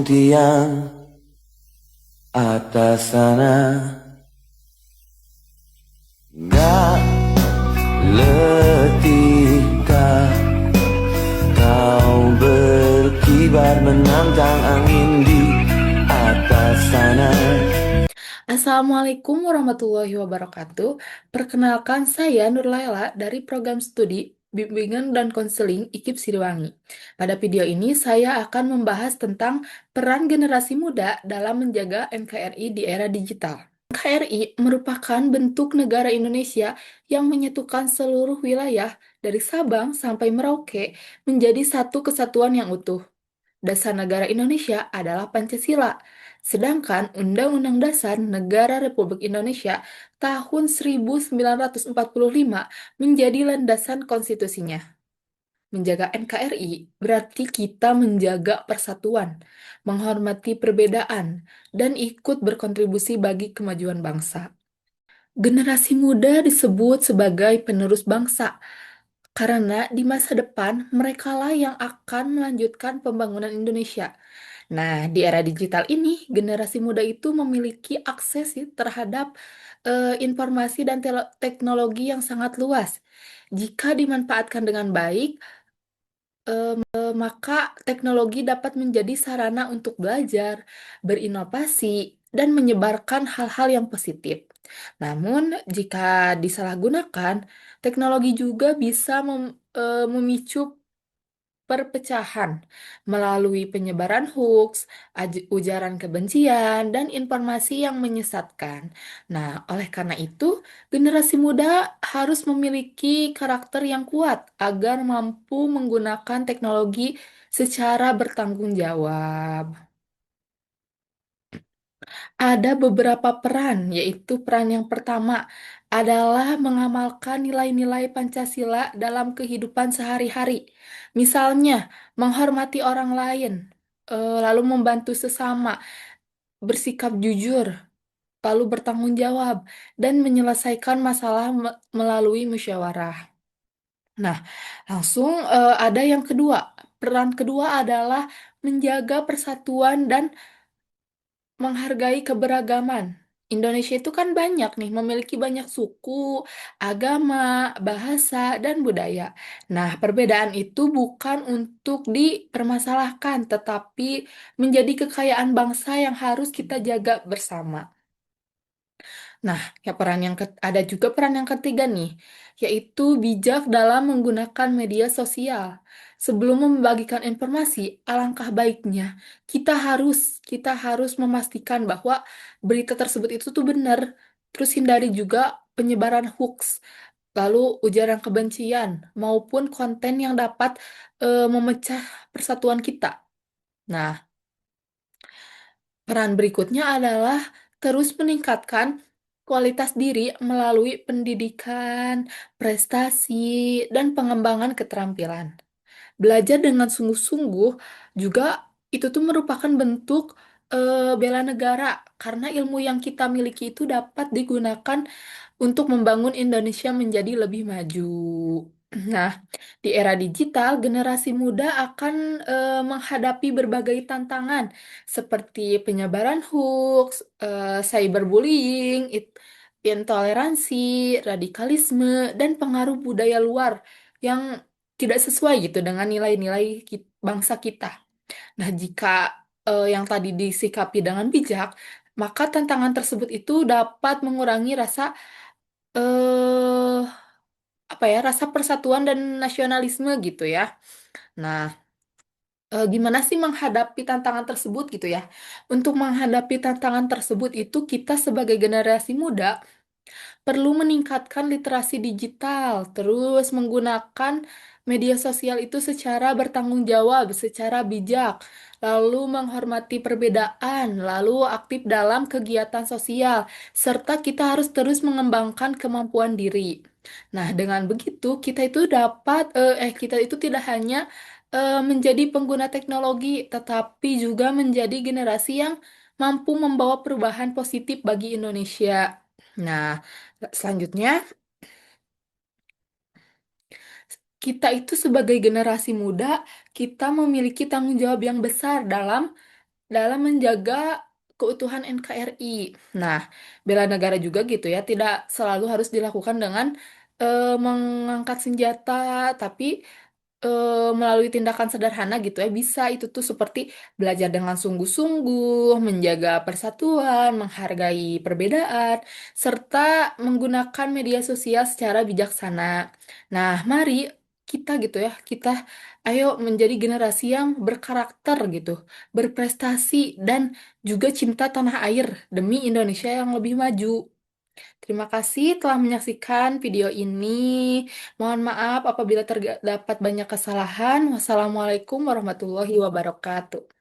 tiang atas sana, gak letihkah kau berkibar menantang angin di atas sana. Assalamualaikum warahmatullahi wabarakatuh. Perkenalkan saya Nur Laila dari program studi Bimbingan dan Konseling IKIP Siliwangi. Pada video ini saya akan membahas tentang peran generasi muda dalam menjaga NKRI di era digital. NKRI merupakan bentuk negara Indonesia yang menyatukan seluruh wilayah dari Sabang sampai Merauke menjadi satu kesatuan yang utuh. Dasar negara Indonesia adalah Pancasila. Sedangkan Undang-Undang Dasar Negara Republik Indonesia tahun 1945 menjadi landasan konstitusinya. Menjaga NKRI berarti kita menjaga persatuan, menghormati perbedaan, dan ikut berkontribusi bagi kemajuan bangsa. Generasi muda disebut sebagai penerus bangsa, karena di masa depan merekalah yang akan melanjutkan pembangunan Indonesia. Nah, di era digital ini, generasi muda itu memiliki akses sih terhadap informasi dan teknologi yang sangat luas. Jika dimanfaatkan dengan baik, maka teknologi dapat menjadi sarana untuk belajar, berinovasi, dan menyebarkan hal-hal yang positif. Namun, jika disalahgunakan, teknologi juga bisa memicu perpecahan melalui penyebaran hoax, ujaran kebencian, dan informasi yang menyesatkan. Nah, oleh karena itu, generasi muda harus memiliki karakter yang kuat agar mampu menggunakan teknologi secara bertanggung jawab. Ada beberapa peran, yaitu peran yang pertama adalah mengamalkan nilai-nilai Pancasila dalam kehidupan sehari-hari. Misalnya, menghormati orang lain, lalu membantu sesama, bersikap jujur, lalu bertanggung jawab, dan menyelesaikan masalah melalui musyawarah. Nah, langsung ada yang kedua. Peran kedua adalah menjaga persatuan dan menghargai keberagaman. Indonesia itu kan banyak nih, memiliki banyak suku, agama, bahasa, dan budaya. Nah, perbedaan itu bukan untuk dipermasalahkan, tetapi menjadi kekayaan bangsa yang harus kita jaga bersama. Nah, ya ada juga peran yang ketiga nih, yaitu bijak dalam menggunakan media sosial. Sebelum membagikan informasi, alangkah baiknya kita harus memastikan bahwa berita tersebut itu tuh benar. Terus hindari juga penyebaran hoax, lalu ujaran kebencian maupun konten yang dapat memecah persatuan kita. Nah, peran berikutnya adalah terus meningkatkan kualitas diri melalui pendidikan, prestasi, dan pengembangan keterampilan. Belajar dengan sungguh-sungguh juga itu tuh merupakan bentuk bela negara karena ilmu yang kita miliki itu dapat digunakan untuk membangun Indonesia menjadi lebih maju. Nah, di era digital, generasi muda akan menghadapi berbagai tantangan seperti penyebaran hoax, cyberbullying, intoleransi, radikalisme, dan pengaruh budaya luar yang tidak sesuai gitu dengan nilai-nilai bangsa kita. Nah, jika yang tadi disikapi dengan bijak, maka tantangan tersebut itu dapat mengurangi rasa eh rasa persatuan dan nasionalisme gitu ya. Nah, gimana sih menghadapi tantangan tersebut gitu ya? Untuk menghadapi tantangan tersebut itu kita sebagai generasi muda perlu meningkatkan literasi digital, terus menggunakan media sosial itu secara bertanggung jawab, secara bijak, lalu menghormati perbedaan, lalu aktif dalam kegiatan sosial, serta kita harus terus mengembangkan kemampuan diri. Nah, dengan begitu kita itu tidak hanya menjadi pengguna teknologi, tetapi juga menjadi generasi yang mampu membawa perubahan positif bagi Indonesia. Nah, selanjutnya, kita itu sebagai generasi muda, kita memiliki tanggung jawab yang besar dalam dalam menjaga keutuhan NKRI. Nah, bela negara juga gitu ya, tidak selalu harus dilakukan dengan mengangkat senjata, tapi melalui tindakan sederhana gitu ya, bisa itu tuh seperti belajar dengan sungguh-sungguh, menjaga persatuan, menghargai perbedaan, serta menggunakan media sosial secara bijaksana. Nah, mari kita gitu ya, kita ayo menjadi generasi yang berkarakter gitu, berprestasi, dan juga cinta tanah air demi Indonesia yang lebih maju. Terima kasih telah menyaksikan video ini. Mohon maaf apabila terdapat banyak kesalahan. Wassalamualaikum warahmatullahi wabarakatuh.